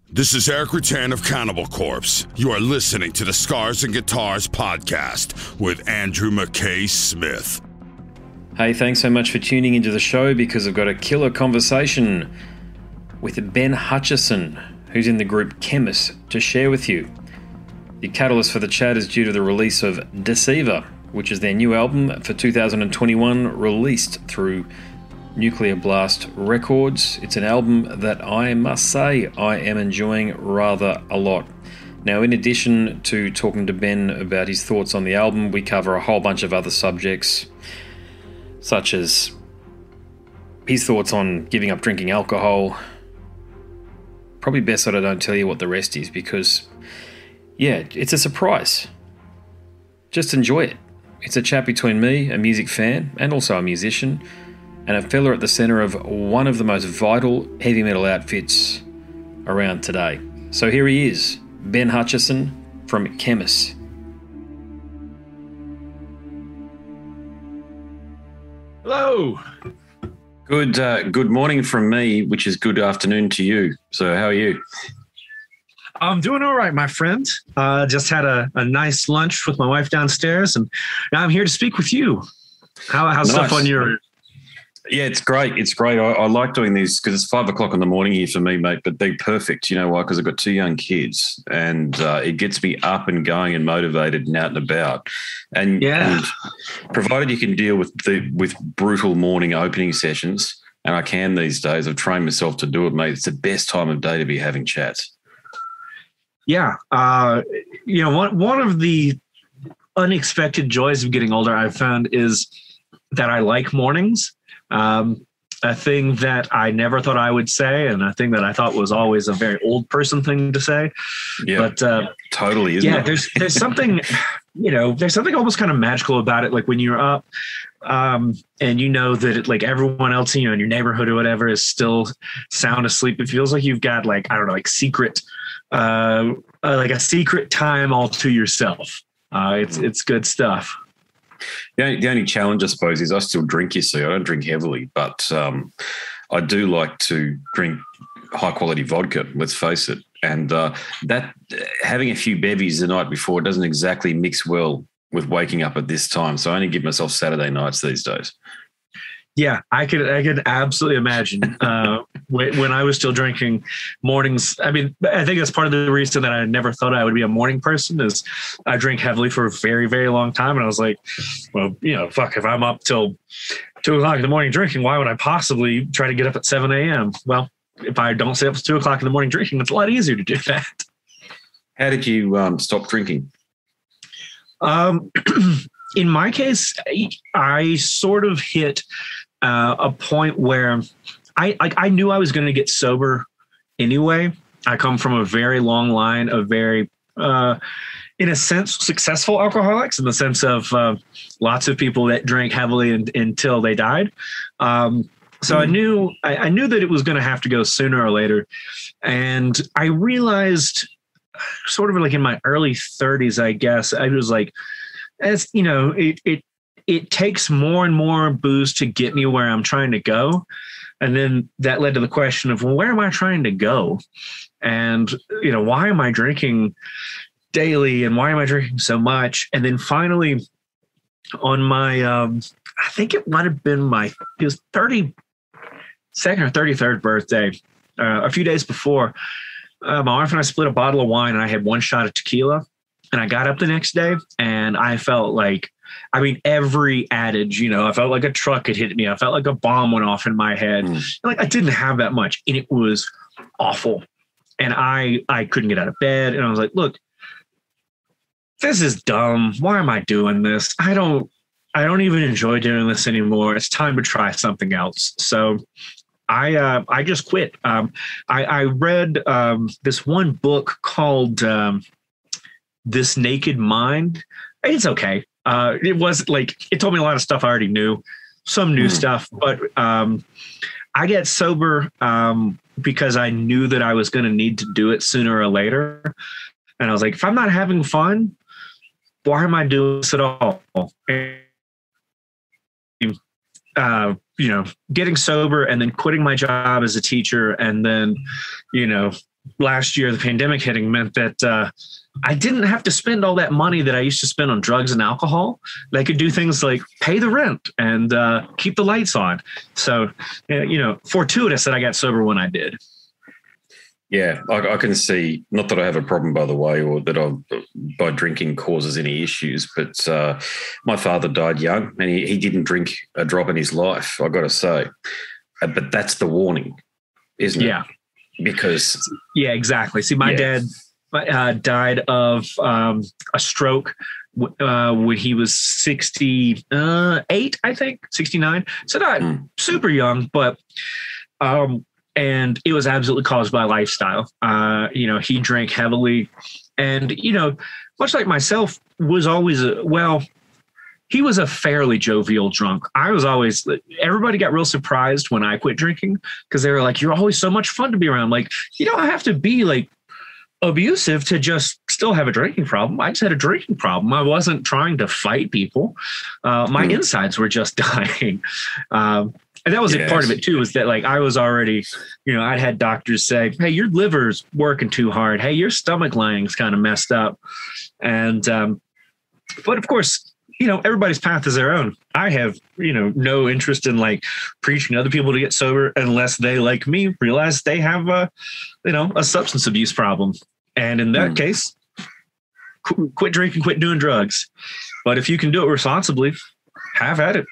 This is Eric Rutan of Cannibal Corpse. You are listening to the Scars and Guitars podcast with Andrew McKay Smith. Hey, thanks so much for tuning into the show because I've got a killer conversation with Ben Hutcherson, who's in the group Khemmis, to share with you. The catalyst for the chat is due to the release of Deceiver, which is their new album for 2021, released through Nuclear Blast Records. It's an album that I must say I am enjoying rather a lot. Now, in addition to talking to Ben about his thoughts on the album, we cover a whole bunch of other subjects, such as his thoughts on giving up drinking alcohol. Probably best that I don't tell you what the rest is because, yeah, it's a surprise. Just enjoy it. It's a chat between me, a music fan, and also a musician, and a fella at the centre of one of the most vital heavy metal outfits around today. So here he is, Ben Hutcherson from Khemmis. Hello. Good morning from me, which is good afternoon to you. So how are you? I'm doing all right, my friend. Just had a nice lunch with my wife downstairs, and now I'm here to speak with you. How's nice. Stuff on your... Yeah, it's great. It's great. I like doing these because it's 5 o'clock in the morning here for me, mate, but they're perfect. You know why? Because I've got 2 young kids and it gets me up and going and motivated and out and about. And provided you can deal with brutal morning opening sessions, and I can these days, I've trained myself to do it, mate. It's the best time of day to be having chats. Yeah. One of the unexpected joys of getting older I've found is that I like mornings. A thing that I never thought I would say, and a thing that I thought was always a very old person thing to say. Yeah, but totally, isn't it? There's something, there's something almost kind of magical about it. Like when you're up, and you know that it, like everyone else, in your neighborhood or whatever is still sound asleep. It feels like you've got secret, like a secret time all to yourself. It's good stuff. The only challenge, I suppose, is I still drink, you see. I don't drink heavily, but I do like to drink high-quality vodka, let's face it. And that having a few bevies the night before doesn't exactly mix well with waking up at this time. So I only give myself Saturday nights these days. Yeah, I could absolutely imagine when I was still drinking mornings. I mean, I think that's part of the reason that I never thought I would be a morning person is I drink heavily for a very, very long time. And I was like, well, fuck, if I'm up till 2 o'clock in the morning drinking, why would I possibly try to get up at 7 a.m.? Well, if I don't stay up till 2 o'clock in the morning drinking, it's a lot easier to do that. How did you stop drinking? In my case, I sort of hit a point where I knew I was going to get sober anyway. I come from a very long line of very, in a sense, successful alcoholics in the sense of lots of people that drank heavily until they died. So I knew that it was going to have to go sooner or later. And I realized sort of like in my early 30s, I guess, I was like, as it takes more and more booze to get me where I'm trying to go. And then that led to the question of, well, where am I trying to go? And, why am I drinking daily and why am I drinking so much? And then finally on my, I think it might've been it was 32nd or 33rd birthday, a few days before, my wife and I split a bottle of wine and I had 1 shot of tequila. And I got up the next day and I felt like, every adage, I felt like a truck had hit me. I felt like a bomb went off in my head. Like I didn't have that much and it was awful. And I couldn't get out of bed. And I was like, look, this is dumb. Why am I doing this? I don't even enjoy doing this anymore. It's time to try something else. So I just quit. I read this one book called This Naked Mind. It's okay. It was like, it told me a lot of stuff I already knew, some new stuff, but I get sober because I knew that I was going to need to do it sooner or later. And I was like, if I'm not having fun, why am I doing this at all? Getting sober and then quitting my job as a teacher and then, last year, the pandemic hitting meant that I didn't have to spend all that money that I used to spend on drugs and alcohol. I could do things like pay the rent and keep the lights on. So, fortuitous that I got sober when I did. Yeah, I can see, not that I have a problem, by the way, or that by drinking causes any issues, but my father died young and he didn't drink a drop in his life, I got to say. But that's the warning, isn't it? Yeah. Because... Yeah, exactly. See, my dad died of a stroke when he was 68, I think, 69. So not super young, but... and it was absolutely caused by lifestyle. He drank heavily and, much like myself, was always, he was a fairly jovial drunk. Everybody got real surprised when I quit drinking because they were like, you're always so much fun to be around. Like, you don't have to be like abusive to just still have a drinking problem. I just had a drinking problem. I wasn't trying to fight people. My insides were just dying. And that was part of it too, was that like I was already, I'd had doctors say, hey, your liver's working too hard. Hey, your stomach lining's kind of messed up. And, but of course, everybody's path is their own. I have, no interest in like preaching other people to get sober unless they, like me, realize they have a substance abuse problem. And in that case, quit drinking, quit doing drugs. But if you can do it responsibly, have at it.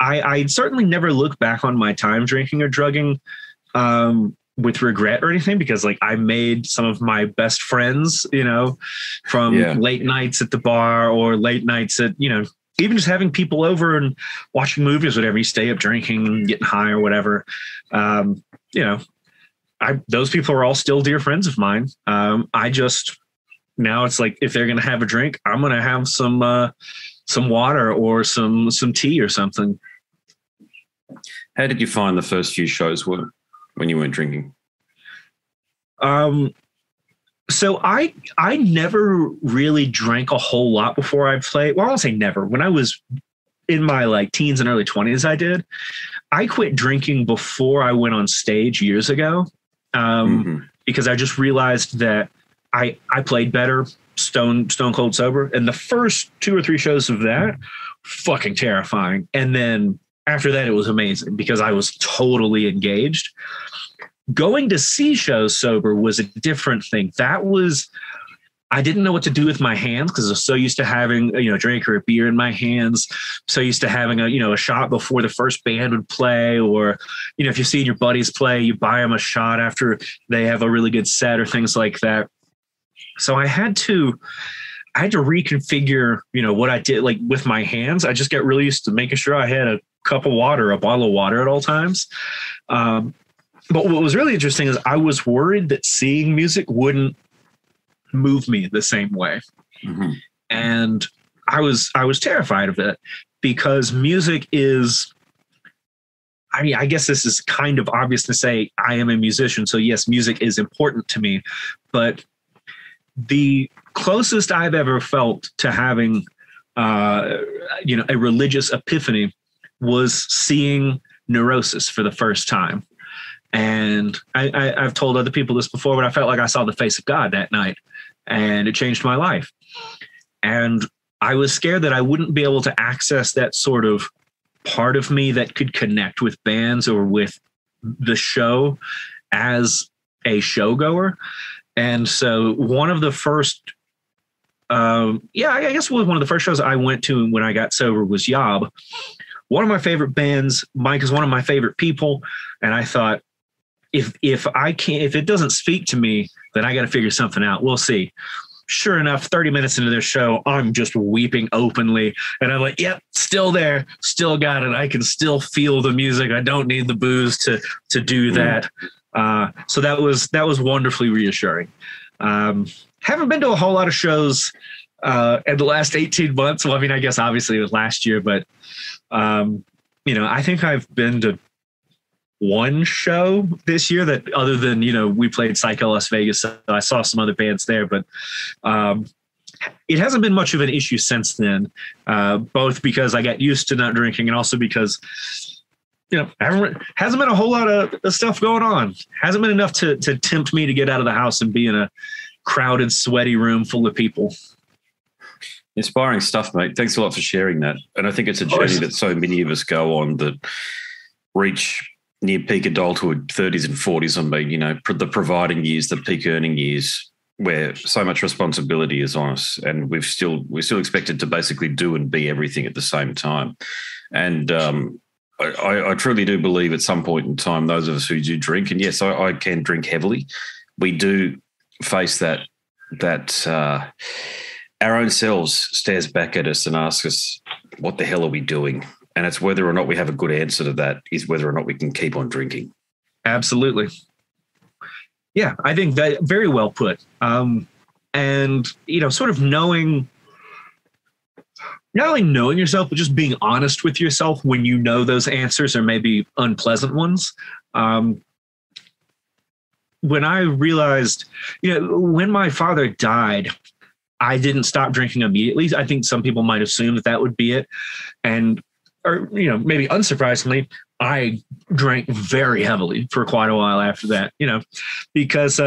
I certainly never look back on my time drinking or drugging with regret or anything, because like I made some of my best friends, from late nights at the bar or late nights at, even just having people over and watching movies, whatever. You stay up drinking and getting high or whatever. Those people are all still dear friends of mine. Now it's like, if they're going to have a drink, I'm going to have some water or some tea or something. How did you find the first few shows were when you weren't drinking? So I never really drank a whole lot before I played. Well, I'll say never. When I was in my like teens and early 20s, I did. I quit drinking before I went on stage years ago, because I just realized that I played better stone cold sober. And the first 2 or 3 shows of that, fucking terrifying. And then after that, it was amazing because I was totally engaged. Going to see shows sober was a different thing. I didn't know what to do with my hands because I was so used to having a drink or a beer in my hands. So used to having a shot before the first band would play, or if you've seen your buddies play, you buy them a shot after they have a really good set or things like that. So I had to reconfigure, what I did like with my hands. I just got really used to making sure I had a cup of water, a bottle of water at all times. But what was really interesting is I was worried that seeing music wouldn't move me the same way. And I was terrified of it because music is, I guess this is kind of obvious to say I am a musician. So yes, music is important to me, but the closest I've ever felt to having, a religious epiphany was seeing Neurosis for the first time. And I've told other people this before, but I felt like I saw the face of God that night, and it changed my life. And I was scared that I wouldn't be able to access that sort of part of me that could connect with bands or with the show as a showgoer. And so one of the first, I guess one of the first shows I went to when I got sober was Yob. One of my favorite bands. Mike is one of my favorite people. And I thought, if it doesn't speak to me, then I got to figure something out. We'll see. Sure enough, 30 minutes into their show, I'm just weeping openly. And I'm like, yep, still there, still got it. I can still feel the music. I don't need the booze to do that. So that was wonderfully reassuring. Haven't been to a whole lot of shows in the last 18 months. Well, I guess obviously it was last year, but I think I've been to one show this year that, other than, we played Psycho Las Vegas. So I saw some other bands there, but it hasn't been much of an issue since then, both because I got used to not drinking and also because hasn't been a whole lot of stuff going on. Hasn't been enough to tempt me to get out of the house and be in a crowded, sweaty room full of people. Inspiring stuff, mate. Thanks a lot for sharing that. And I think it's a journey that so many of us go on that reach near peak adulthood, 30s and 40s. I mean, the providing years, the peak earning years, where so much responsibility is on us, and we're still expected to basically do and be everything at the same time. And I truly do believe at some point in time, those of us who do drink, and yes, I can drink heavily, we do face that our own selves stares back at us and asks us, what the hell are we doing? And it's whether or not we have a good answer to that is whether or not we can keep on drinking. Absolutely. Yeah, I think that very well put. And, sort of knowing, not only knowing yourself, but just being honest with yourself when you know those answers are maybe unpleasant ones. When I realized, when my father died, I didn't stop drinking immediately. I think some people might assume that would be it. Or maybe unsurprisingly, I drank very heavily for quite a while after that, because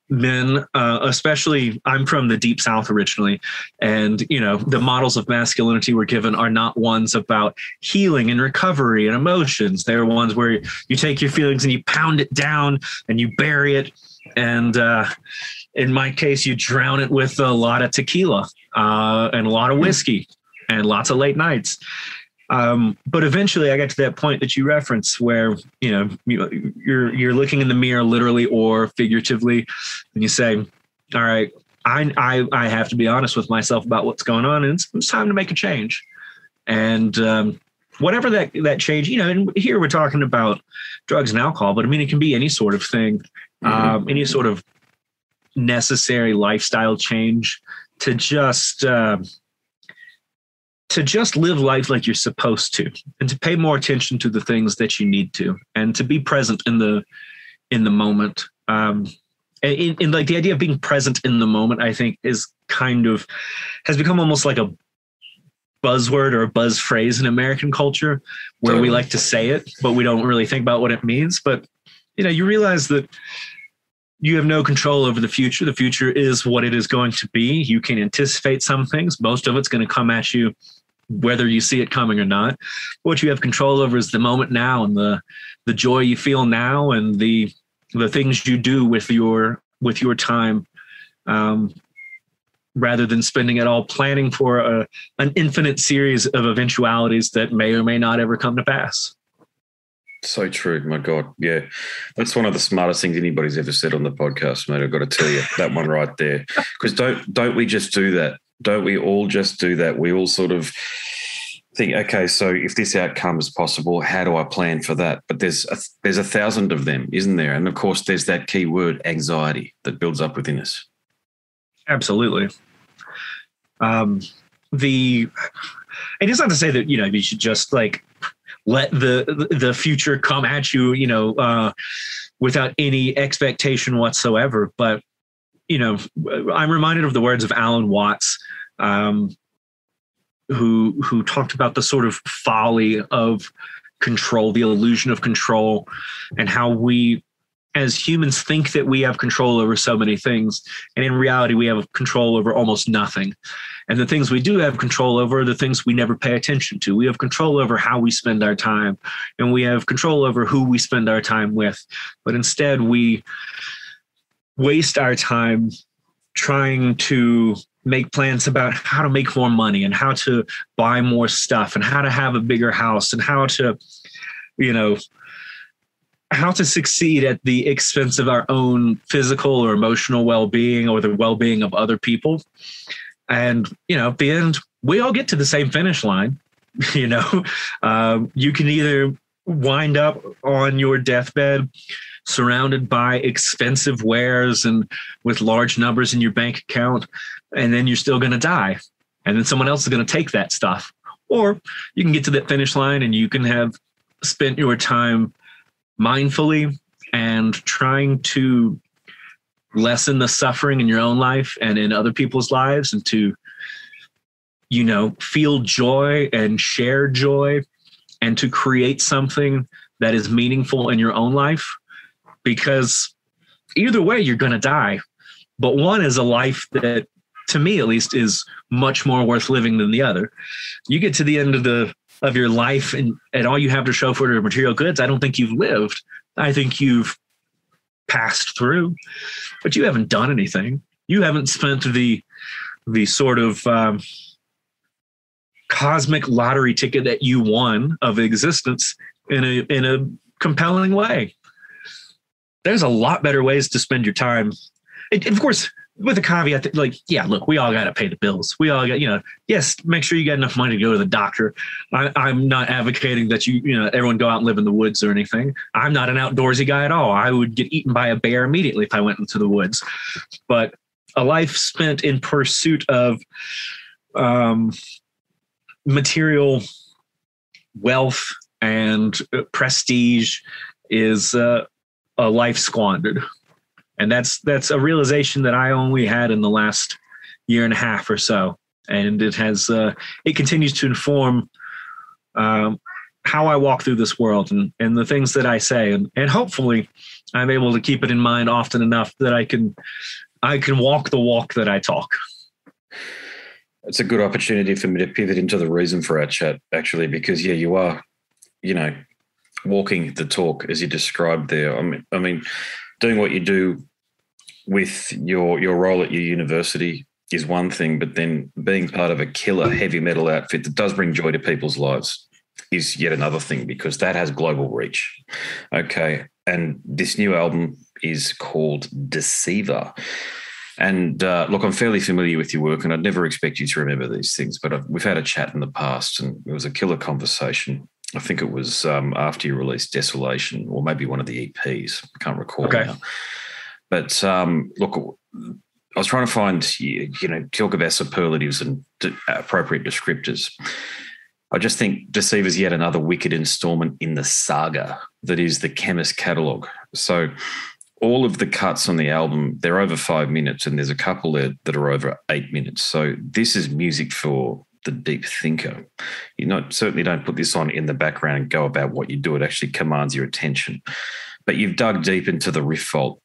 men, especially I'm from the deep South originally, and, the models of masculinity we're given are not ones about healing and recovery and emotions. They're ones where you take your feelings and you pound it down and you bury it. And in my case, you drown it with a lot of tequila and a lot of whiskey and lots of late nights. But eventually I got to that point that you reference where, you're looking in the mirror literally or figuratively, and you say, all right, I have to be honest with myself about what's going on, and it's time to make a change. And whatever that change, and here we're talking about drugs and alcohol, but I mean, it can be any sort of thing, any sort of necessary lifestyle change to just live life like you're supposed to, and to pay more attention to the things that you need to, and to be present in the moment. In like the idea of being present in the moment, I think has become almost like a buzzword or a buzz phrase in American culture, where we like to say it, but we don't really think about what it means. But, you realize that you have no control over the future. The future is what it is going to be. You can anticipate some things. Most of it's going to come at you, whether you see it coming or not. What you have control over is the moment now, and the joy you feel now, and the things you do with your time, rather than spending it all planning for an infinite series of eventualities that may or may not ever come to pass. So true. My God. Yeah. That's one of the smartest things anybody's ever said on the podcast, mate. I've got to tell you that one right there. Because don't we just do that? Don't we all just do that? We all sort of think, okay, so if this outcome is possible, how do I plan for that? But there's 1,000 of them, isn't there? And of course, there's that key word, anxiety, that builds up within us. Absolutely. It is not to say that, you should just like let the future come at you, without any expectation whatsoever. But, I'm reminded of the words of Alan Watts, who talked about the sort of folly of control, the illusion of control, and how we as humans think that we have control over so many things. And in reality, we have control over almost nothing. And the things we do have control over are the things we never pay attention to. We have control over how we spend our time, and we have control over who we spend our time with. But instead, we waste our time trying to make plans about how to make more money and how to buy more stuff and how to have a bigger house and how to, how to succeed at the expense of our own physical or emotional well-being or the well-being of other people. And, at the end, we all get to the same finish line. You can either wind up on your deathbed surrounded by expensive wares and with large numbers in your bank account, and then you're still going to die. And then someone else is going to take that stuff. Or you can get to that finish line and you can have spent your time mindfully and trying to lessen the suffering in your own life and in other people's lives, and to, feel joy and share joy and to create something that is meaningful in your own life, because either way, you're going to die. But one is a life that, to me at least, is much more worth living than the other. You get to the end of your life and all you have to show for it are material goods. I don't think you've lived. I think you've passed through, but you haven't done anything. You haven't spent the sort of cosmic lottery ticket that you won of existence in a compelling way. There's a lot better ways to spend your time. And of course, with a caveat that, like, yeah, look, we all got to pay the bills. We all got, yes, make sure you got enough money to go to the doctor. I'm not advocating that everyone go out and live in the woods or anything. I'm not an outdoorsy guy at all. I would get eaten by a bear immediately if I went into the woods. But a life spent in pursuit of material wealth and prestige is a life squandered. And that's a realization that I only had in the last year and a half or so. And it has it continues to inform how I walk through this world and the things that I say. And hopefully I'm able to keep it in mind often enough that I can walk the walk that I talk. It's a good opportunity for me to pivot into the reason for our chat, actually, because, yeah, you are, walking the talk as you described there. I mean, doing what you do with your role at your university is one thing, but then being part of a killer heavy metal outfit that does bring joy to people's lives is yet another thing, because that has global reach. Okay. And this new album is called Deceiver. And look, I'm fairly familiar with your work, and I'd never expect you to remember these things, but we've had a chat in the past, and it was a killer conversation. I think it was after you released Desolation, or maybe one of the EPs. I can't recall now. But look, I was trying to find, talk about superlatives and appropriate descriptors. I just think Deceiver is yet another wicked installment in the saga that is the Khemmis catalogue. So all of the cuts on the album, they're over 5 minutes, and there's a couple there that are over 8 minutes. So this is music for the deep thinker. Certainly don't put this on in the background and go about what you do. It actually commands your attention. But you've dug deep into the riff vault,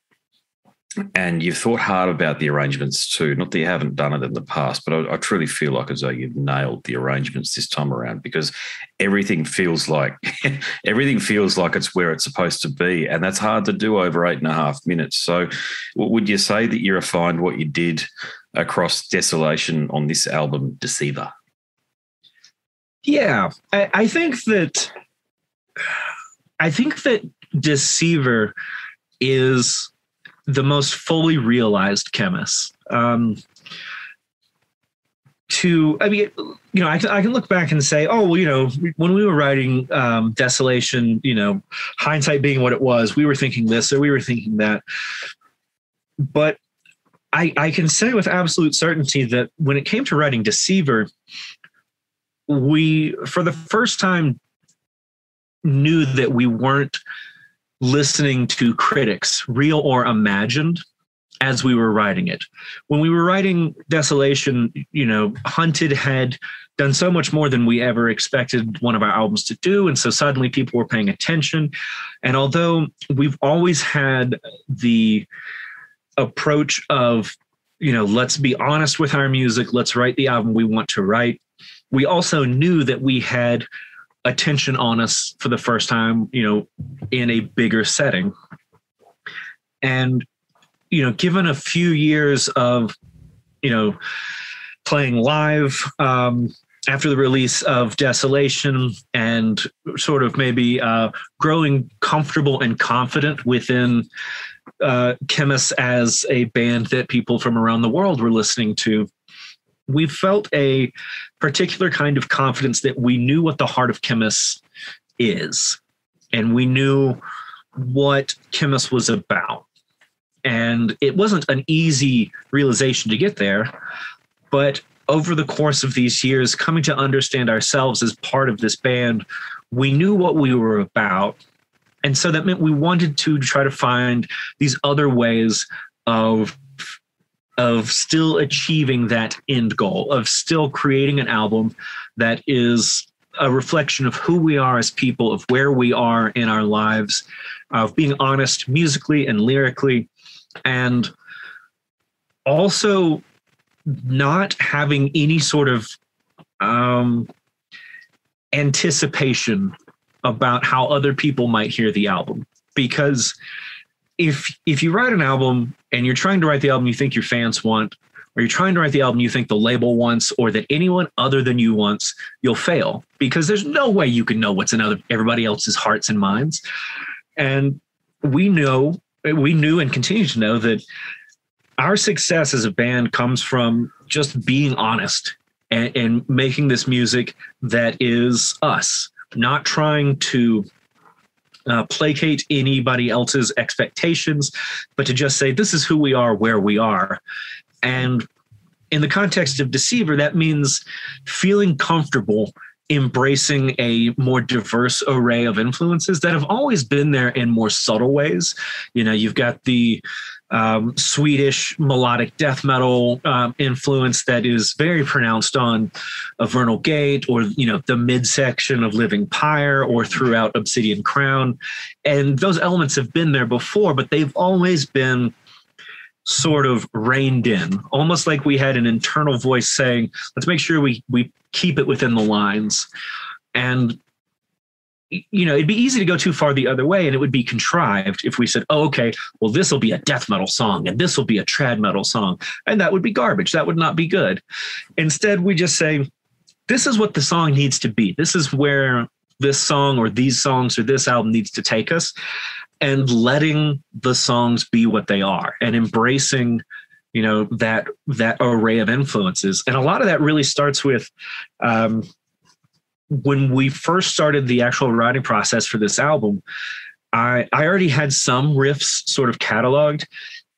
and you've thought hard about the arrangements too. Not that you haven't done it in the past, but I truly feel like as though you've nailed the arrangements this time around, because everything feels like it's where it's supposed to be, and that's hard to do over 8.5 minutes. So would you say that you refined what you did across Desolation on this album, Deceiver? Yeah, I think that Deceiver is the most fully realized Khemmis. I can look back and say, when we were writing Desolation, hindsight being what it was, we were thinking this or we were thinking that. But I can say with absolute certainty that when it came to writing Deceiver, we, for the first time, knew that we weren't listening to critics, real or imagined, as we were writing it. When we were writing Desolation, Hunted had done so much more than we ever expected one of our albums to do. And so suddenly people were paying attention. And although we've always had the approach of, let's be honest with our music, let's write the album we want to write, we also knew that we had attention on us for the first time, in a bigger setting. And, given a few years of, playing live after the release of Desolation, and sort of maybe growing comfortable and confident within Khemmis as a band that people from around the world were listening to, we felt a particular kind of confidence that we knew what the heart of Khemmis is, and we knew what Khemmis was about. And it wasn't an easy realization to get there, but over the course of these years, coming to understand ourselves as part of this band, we knew what we were about. And so that meant we wanted to try to find these other ways of still achieving that end goal, of still creating an album that is a reflection of who we are as people, of where we are in our lives, of being honest musically and lyrically, and also not having any sort of anticipation about how other people might hear the album. Because if you write an album and you're trying to write the album you think your fans want, or you're trying to write the album you think the label wants, or that anyone other than you wants, you'll fail, because there's no way you can know what's in everybody else's hearts and minds. And we knew and continue to know that our success as a band comes from just being honest and making this music that is us, not trying to placate anybody else's expectations, but to just say, this is who we are, where we are. And in the context of Deceiver, that means feeling comfortable embracing a more diverse array of influences that have always been there in more subtle ways. You know, you've got the Swedish melodic death metal influence that is very pronounced on a Vernal Gate, or, you know, the midsection of Living Pyre, or throughout Obsidian Crown. And those elements have been there before, but they've always been sort of reined in, almost like we had an internal voice saying, let's make sure we keep it within the lines. And, you know, it'd be easy to go too far the other way, and it would be contrived if we said, oh, okay, well, this will be a death metal song and this will be a trad metal song. And that would be garbage. That would not be good. Instead, we just say, this is what the song needs to be. This is where this song or these songs or this album needs to take us, and letting the songs be what they are and embracing, you know, that array of influences. And a lot of that really starts with, when we first started the actual writing process for this album, I already had some riffs sort of cataloged,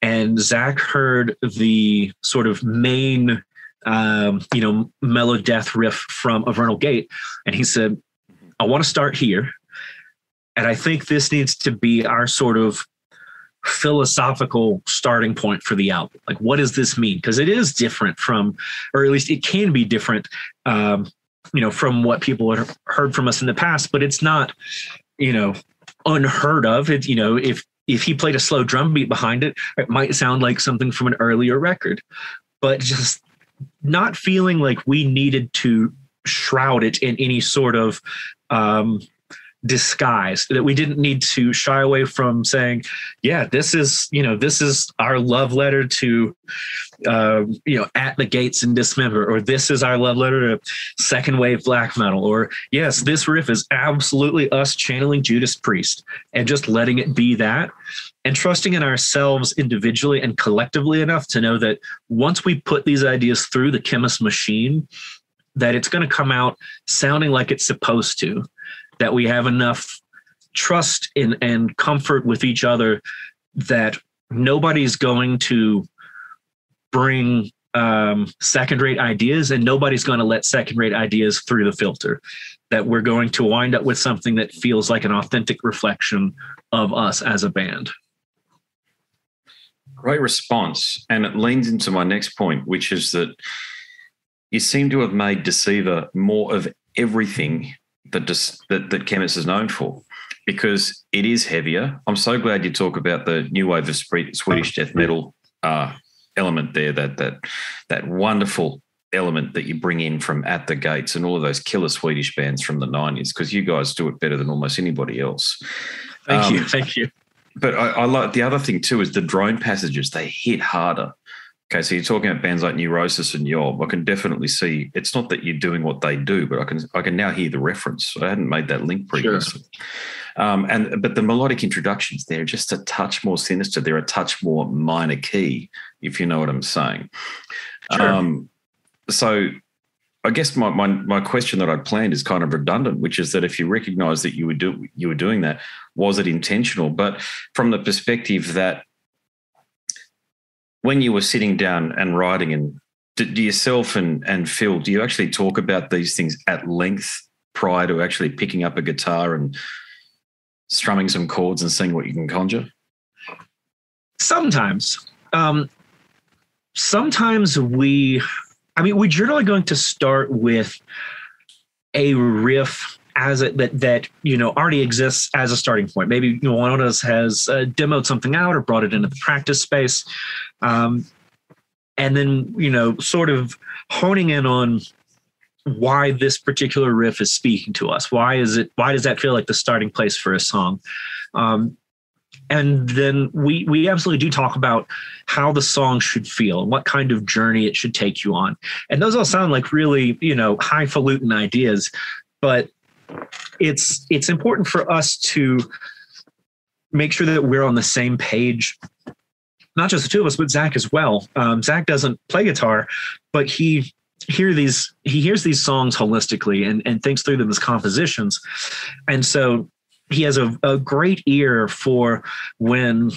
and Zach heard the sort of main, mellow death riff from A Vernal Gate. And he said, I want to start here. And I think this needs to be our sort of philosophical starting point for the album. Like, what does this mean? Because it is different from, or at least it can be different, from what people have heard from us in the past, but it's not, unheard of. It, if he played a slow drum beat behind it, it might sound like something from an earlier record, but just not feeling like we needed to shroud it in any sort of, disguise, that we didn't need to shy away from saying, yeah, this is our love letter to, At the Gates and Dismember, or this is our love letter to second wave black metal, or yes, this riff is absolutely us channeling Judas Priest, and just letting it be that, and trusting in ourselves individually and collectively enough to know that once we put these ideas through the Khemmis machine, that it's going to come out sounding like it's supposed to, that we have enough trust in and comfort with each other that nobody's going to bring second-rate ideas, and nobody's going to let second-rate ideas through the filter, that we're going to wind up with something that feels like an authentic reflection of us as a band. Great response. And it leans into my next point, which is that you seem to have made Deceiver more of everything that Khemmis is known for, because it is heavier. I'm so glad you talk about the new wave of Swedish death metal element there, that wonderful element that you bring in from At the Gates and all of those killer Swedish bands from the 90s, because you guys do it better than almost anybody else. Thank you. But I like the other thing too is the drone passages. They hit harder. Okay, so you're talking about bands like Neurosis and Yob. I can definitely see it's not that you're doing what they do, but I can now hear the reference. I hadn't made that link previously. Sure. But the melodic introductions, they're just a touch more sinister. They're a touch more minor key, if you know what I'm saying. Sure. So I guess my question that I'd planned is kind of redundant, which is that if you recognise that you were doing that, was it intentional? But from the perspective that when you were sitting down and writing, and do yourself and Phil, do you actually talk about these things at length prior to actually picking up a guitar and strumming some chords and seeing what you can conjure? Sometimes. Sometimes we're generally going to start with a riff as it that already exists as a starting point. Maybe one of us has demoed something out or brought it into the practice space, and then sort of honing in on why this particular riff is speaking to us. Why does that feel like the starting place for a song? And then we absolutely do talk about how the song should feel and what kind of journey it should take you on. And those all sound like really, highfalutin ideas, but it's important for us to make sure that we're on the same page. Not just the two of us, but Zach as well. Zach doesn't play guitar, but he hears these songs holistically and thinks through them as compositions. And so he has a great ear for when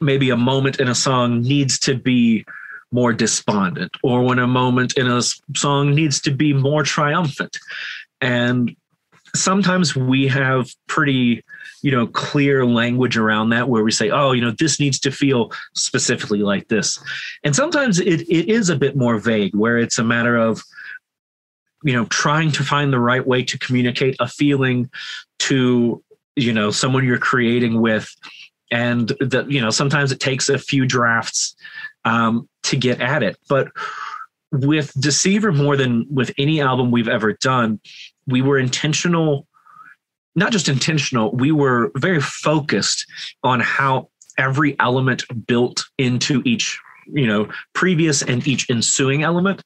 maybe a moment in a song needs to be more despondent, or when a moment in a song needs to be more triumphant. And sometimes we have pretty, clear language around that, where we say, this needs to feel specifically like this. And sometimes it is a bit more vague, where it's a matter of, trying to find the right way to communicate a feeling to, someone you're creating with. And that, sometimes it takes a few drafts to get at it. But with Deceiver, more than with any album we've ever done, we were intentional. Not just intentional, we were very focused on how every element built into each, previous and each ensuing element.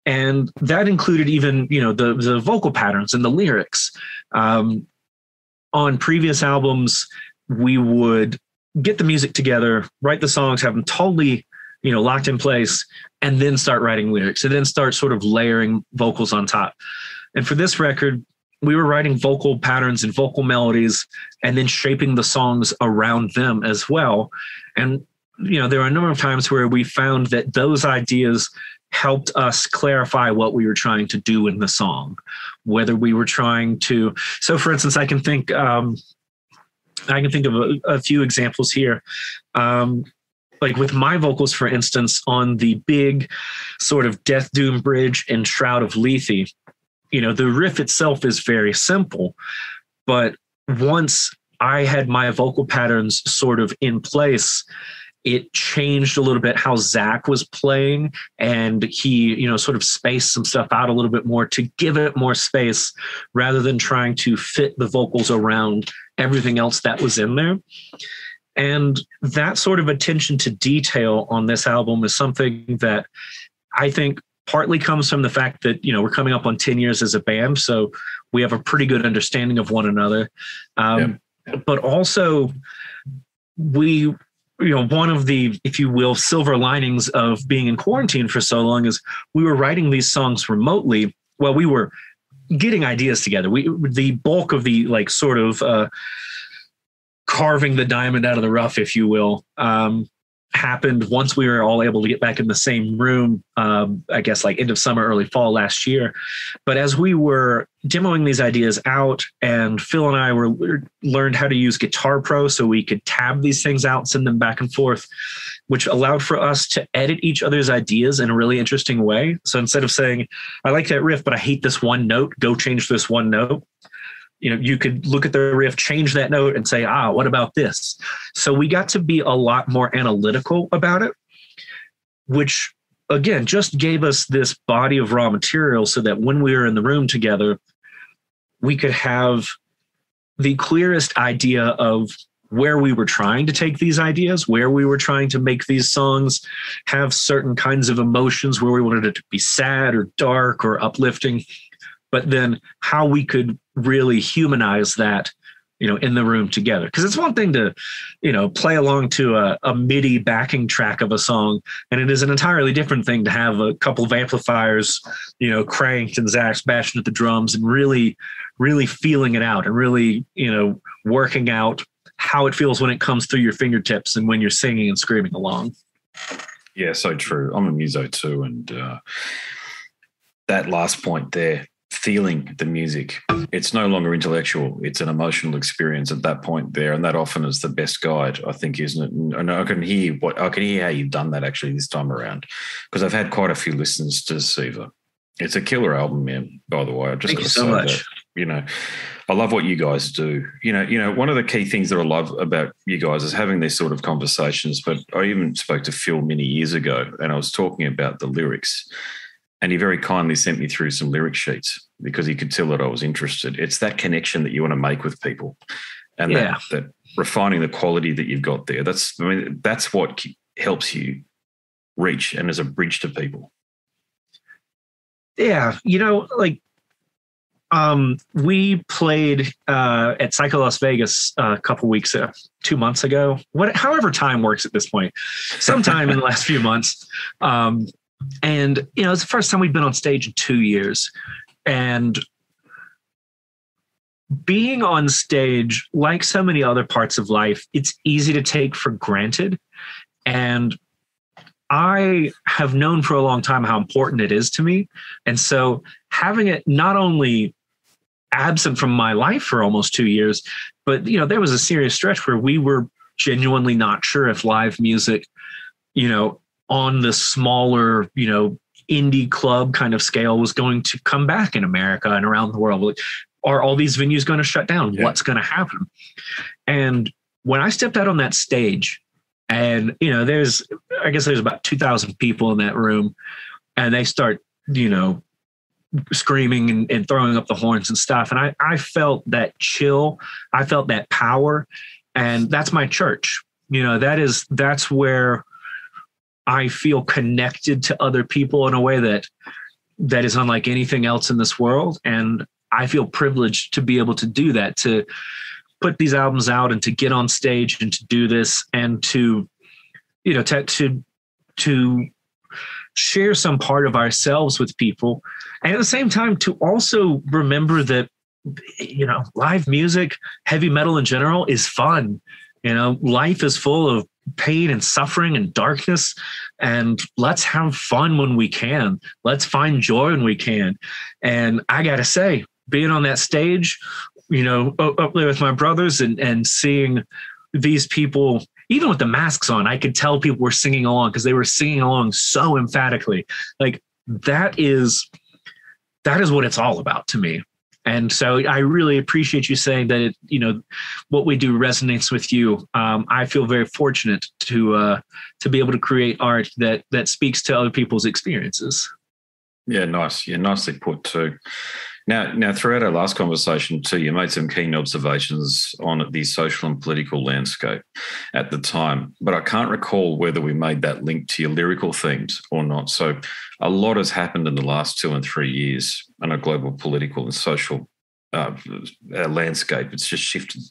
And that included even, the vocal patterns and the lyrics. On previous albums, we would get the music together, write the songs, have them totally, locked in place, and then start writing lyrics, and then start sort of layering vocals on top. And for this record, we were writing vocal patterns and vocal melodies and then shaping the songs around them as well. And, there are a number of times where we found that those ideas helped us clarify what we were trying to do in the song, whether we were trying to. So for instance, I can think of a few examples here. Like with my vocals, for instance, on the big sort of Death Doom bridge and Shroud of Lethe, the riff itself is very simple, but once I had my vocal patterns sort of in place, it changed a little bit how Zach was playing, and he, sort of spaced some stuff out a little bit more to give it more space rather than trying to fit the vocals around everything else that was in there. And that sort of attention to detail on this album is something that I think partly comes from the fact that, we're coming up on 10 years as a band, so we have a pretty good understanding of one another. But also we, one of the, if you will, silver linings of being in quarantine for so long is we were writing these songs remotely. Well, we were getting ideas together. The bulk of the sort of carving the diamond out of the rough, if you will, happened once we were all able to get back in the same room, I guess end of summer, early fall last year. But as we were demoing these ideas out, and Phil and I learned how to use Guitar Pro so we could tab these things out, send them back and forth, which allowed for us to edit each other's ideas in a really interesting way. So instead of saying, I like that riff, but I hate this one note, go change this one note. You could look at the riff, change that note, and say, what about this? So we got to be a lot more analytical about it, which, again, just gave us this body of raw material so that when we were in the room together, we could have the clearest idea of where we were trying to take these ideas, where we were trying to make these songs have certain kinds of emotions, where we wanted it to be sad or dark or uplifting, but then how we could really humanize that, in the room together. Because it's one thing to, play along to a MIDI backing track of a song, and it is an entirely different thing to have a couple of amplifiers, cranked and Zach's bashing at the drums and really, really feeling it out and really, working out how it feels when it comes through your fingertips and when you're singing and screaming along. Yeah, so true. I'm a muso too, and that last point there, feeling the music, it's no longer intellectual, it's an emotional experience at that point there, and that often is the best guide, I think, isn't it? And I can hear how you've done that actually this time around, because I've had quite a few listens to Deceiver, It's a killer album, man, by the way. I just Thank you so much. That, I love what you guys do. One of the key things that I love about you guys is having these sort of conversations. But I even spoke to Phil many years ago, and I was talking about the lyrics, and he very kindly sent me through some lyric sheets because he could tell that I was interested. It's that connection that you want to make with people, and that refining the quality that you've got there. That's what helps you reach and as a bridge to people. Yeah, we played at Psycho Las Vegas a couple weeks, 2 months ago. However time works at this point, sometime in the last few months. And it's the first time we've been on stage in 2 years, and being on stage, like so many other parts of life, it's easy to take for granted. And I have known for a long time how important it is to me. And so having it not only absent from my life for almost 2 years, but, there was a serious stretch where we were genuinely not sure if live music, on the smaller, indie club kind of scale was going to come back in America and around the world. Are all these venues going to shut down? Yeah. What's going to happen? And when I stepped out on that stage, and, there's about 2,000 people in that room, and they start, screaming and throwing up the horns and stuff. And I felt that chill. I felt that power. And that's my church. That's where I feel connected to other people in a way that is unlike anything else in this world. And I feel privileged to be able to do that, to put these albums out and to get on stage and to do this and to share some part of ourselves with people. And at the same time, to also remember that, live music, heavy metal in general is fun. Life is full of pain and suffering and darkness, and let's have fun when we can. Let's find joy when we can. And I got to say, being on that stage, up there with my brothers and seeing these people, even with the masks on, I could tell people were singing along because they were singing along so emphatically. Like that is what it's all about to me. And so I really appreciate you saying that what we do resonates with you. I feel very fortunate to be able to create art that speaks to other people's experiences. Yeah, nice. Yeah, nicely put too. Now, throughout our last conversation too, you made some keen observations on the social and political landscape at the time, but I can't recall whether we made that link to your lyrical themes or not. So a lot has happened in the last 2 and 3 years on a global political and social landscape. It's just shifted.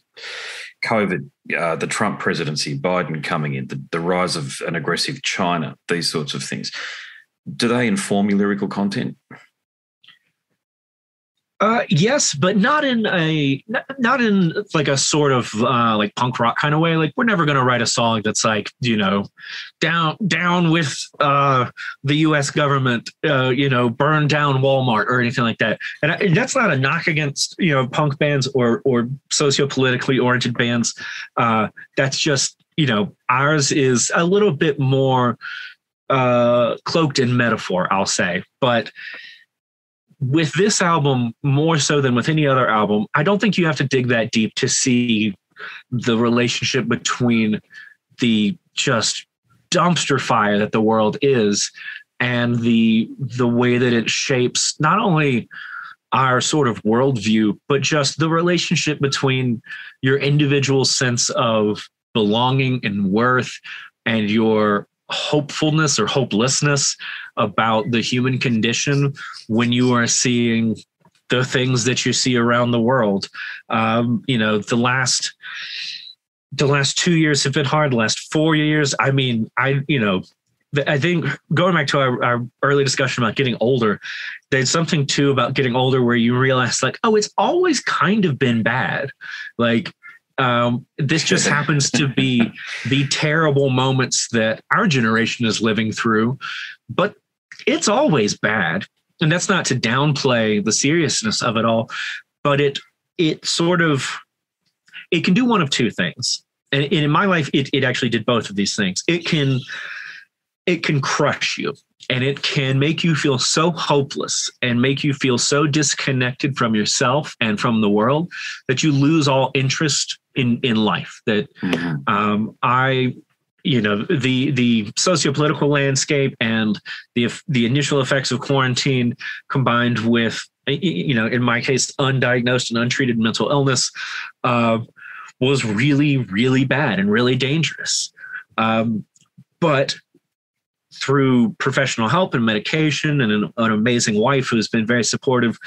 COVID, the Trump presidency, Biden coming in, the rise of an aggressive China, these sorts of things. Do they inform your lyrical content? Yes, but not in like a sort of like punk rock kind of way. Like we're never going to write a song that's like, down with the U.S. government, burn down Walmart or anything like that. And that's not a knock against, punk bands or socio-politically oriented bands. That's just, ours is a little bit more cloaked in metaphor, I'll say. But with this album, more so than with any other album, I don't think you have to dig that deep to see the relationship between the just dumpster fire that the world is and the way that it shapes not only our sort of worldview, but just the relationship between your individual sense of belonging and worth and your hopefulness or hopelessness about the human condition when you are seeing the things that you see around the world. The last 2 years have been hard. The last 4 years, I think going back to our early discussion about getting older, there's something too about getting older where you realize like, oh, it's always kind of been bad. Like, this just happens to be the terrible moments that our generation is living through, but it's always bad. And that's not to downplay the seriousness of it all, but it can do one of two things. And in my life, it actually did both of these things. It can crush you. And it can make you feel so hopeless and make you feel so disconnected from yourself and from the world that you lose all interest in life. That the sociopolitical landscape and the initial effects of quarantine combined with, in my case, undiagnosed and untreated mental illness was really, really bad and really dangerous. But through professional help and medication and an amazing wife who's been very supportive,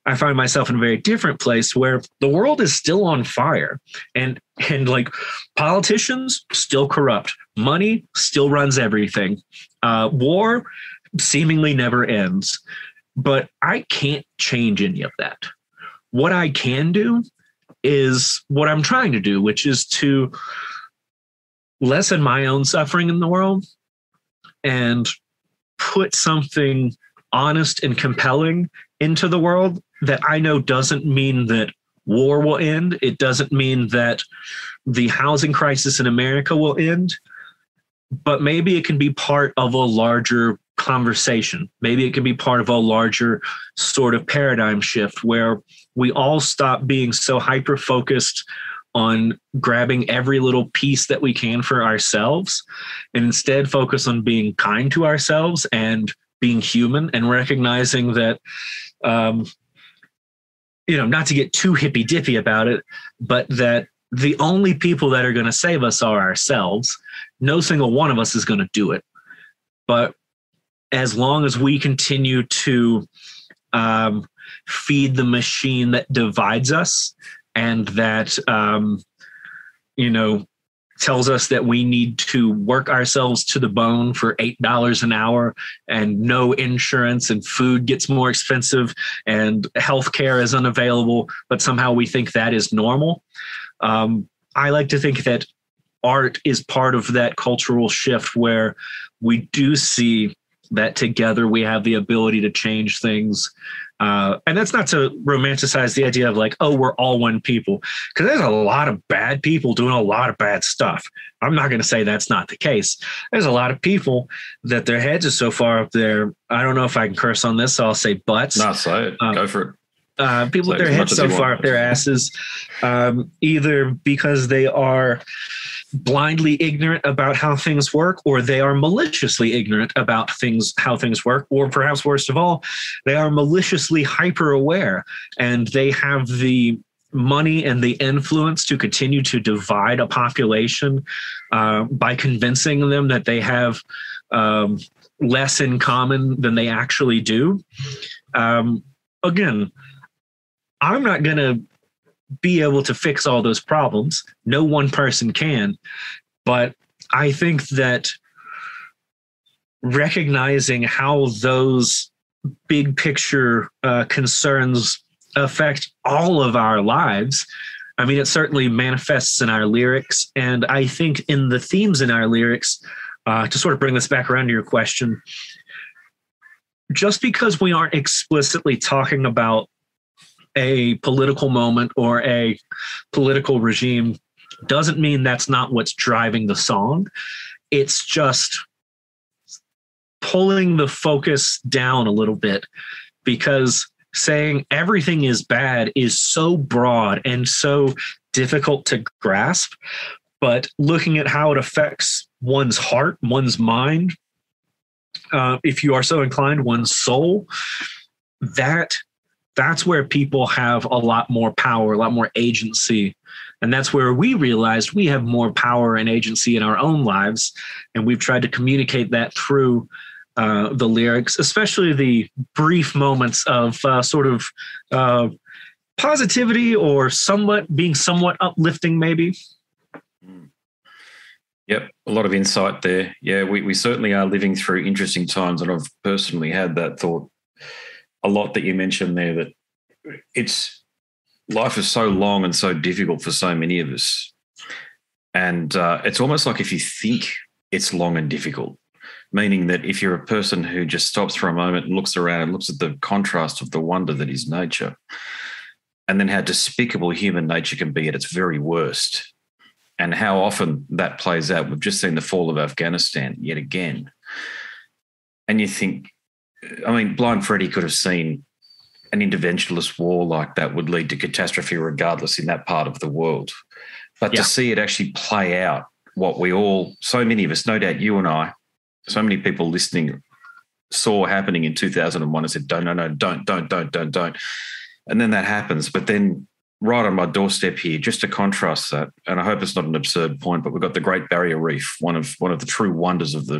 I find myself in a very different place where the world is still on fire and like politicians still corrupt. Money still runs everything. War seemingly never ends. But I can't change any of that. What I can do is what I'm trying to do, which is to lessen my own suffering in the world and put something honest and compelling into the world that I know doesn't mean that war will end. It doesn't mean that the housing crisis in America will end, but maybe it can be part of a larger conversation. Maybe it can be part of a larger sort of paradigm shift where we all stop being so hyper-focused on grabbing every little piece that we can for ourselves and instead focus on being kind to ourselves and being human and recognizing that, not to get too hippy-dippy about it, but that the only people that are going to save us are ourselves. No single one of us is going to do it. But as long as we continue to feed the machine that divides us and that, tells us that we need to work ourselves to the bone for $8 an hour and no insurance and food gets more expensive and healthcare is unavailable, but somehow we think that is normal. I like to think that art is part of that cultural shift where we do see that together we have the ability to change things. And that's not to romanticize the idea of like, oh, we're all one people, because there's a lot of bad people doing a lot of bad stuff. I'm not going to say that's not the case. There's a lot of people that their heads are so far up there. I don't know if I can curse on this, so I'll say butts. No, say it. Go for it. People with their heads so far up their asses, either because they are blindly ignorant about how things work, or they are maliciously ignorant about how things work, or perhaps worst of all, they are maliciously hyper aware and they have the money and the influence to continue to divide a population by convincing them that they have less in common than they actually do. Again, I'm not going to be able to fix all those problems. No one person can. But I think that recognizing how those big picture concerns affect all of our lives, I mean, it certainly manifests in our lyrics. And I think in the themes in our lyrics, to sort of bring this back around to your question, just because we aren't explicitly talking about a political moment or a political regime doesn't mean that's not what's driving the song. It's just pulling the focus down a little bit, because saying everything is bad is so broad and so difficult to grasp. But looking at how it affects one's heart, one's mind, if you are so inclined, one's soul, that's where people have a lot more power, a lot more agency. And that's where we realized we have more power and agency in our own lives. And we've tried to communicate that through the lyrics, especially the brief moments of sort of positivity or being somewhat uplifting, maybe. Yep, a lot of insight there. Yeah, we certainly are living through interesting times, and I've personally had that thought a lot that you mentioned there, that life is so long and so difficult for so many of us. And it's almost like if you think it's long and difficult, meaning that if you're a person who just stops for a moment and looks around and looks at the contrast of the wonder that is nature, and then how despicable human nature can be at its very worst, and how often that plays out. We've just seen the fall of Afghanistan yet again. And you think, I mean, Blind Freddy could have seen an interventionist war like that would lead to catastrophe regardless in that part of the world. But to see it actually play out, what we all, so many of us, no doubt you and I, so many people listening saw happening in 2001 and said, don't. And then that happens. But then right on my doorstep here, just to contrast that, and I hope it's not an absurd point, but we've got the Great Barrier Reef, one of the true wonders of the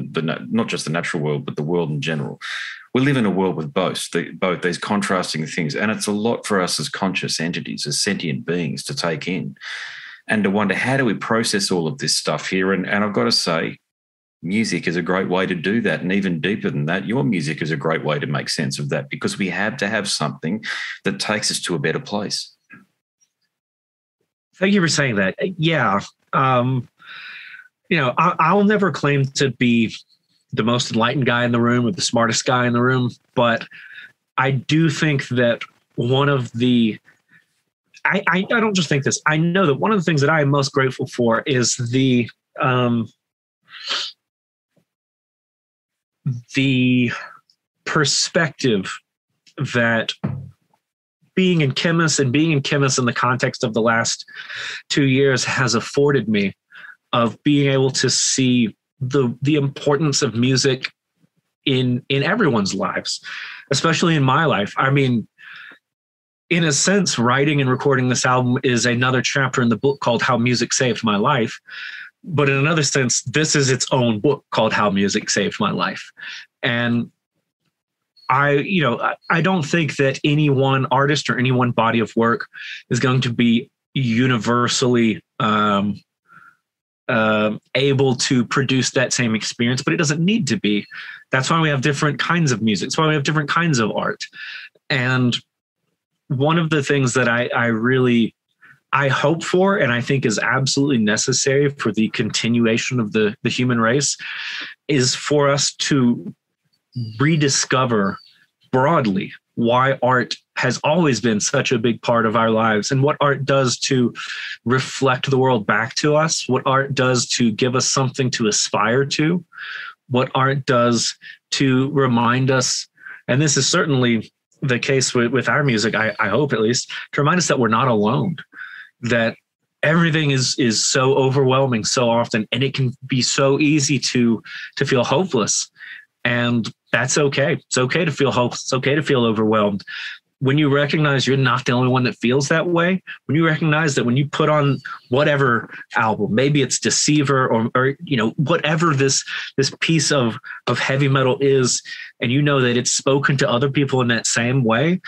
not just the natural world, but the world in general. We live in a world with both these contrasting things, and it's a lot for us as conscious entities, as sentient beings to take in and to wonder, how do we process all of this stuff here? And I've got to say, music is a great way to do that. And even deeper than that, your music is a great way to make sense of that, because we have to have something that takes us to a better place. Thank you for saying that. Yeah. I'll never claim to be the most enlightened guy in the room or the smartest guy in the room, but I do think that one of the, I don't just think this, I know that one of the things that I am most grateful for is the perspective that being in Khemmis and being in Khemmis in the context of the last 2 years has afforded me, of being able to see the importance of music in everyone's lives, especially in my life. I mean, in a sense, writing and recording this album is another chapter in the book called How Music Saved My Life. But in another sense, this is its own book called How Music Saved My Life. And I don't think that any one artist or any one body of work is going to be universally able to produce that same experience, but it doesn't need to be. That's why we have different kinds of music. That's why we have different kinds of art. And one of the things that I hope for, and I think is absolutely necessary for the continuation of the human race, is for us to rediscover broadly why art has always been such a big part of our lives, and what art does to reflect the world back to us, what art does to give us something to aspire to, what art does to remind us, and this is certainly the case with our music, I hope at least, to remind us that we're not alone, that everything is so overwhelming so often, and it can be so easy to feel hopeless. And that's okay. It's okay to feel hopeless. It's okay to feel overwhelmed. When you recognize you're not the only one that feels that way, when you recognize that when you put on whatever album, maybe it's Deceiver or whatever this piece of heavy metal is, and you know that it's spoken to other people in that same way,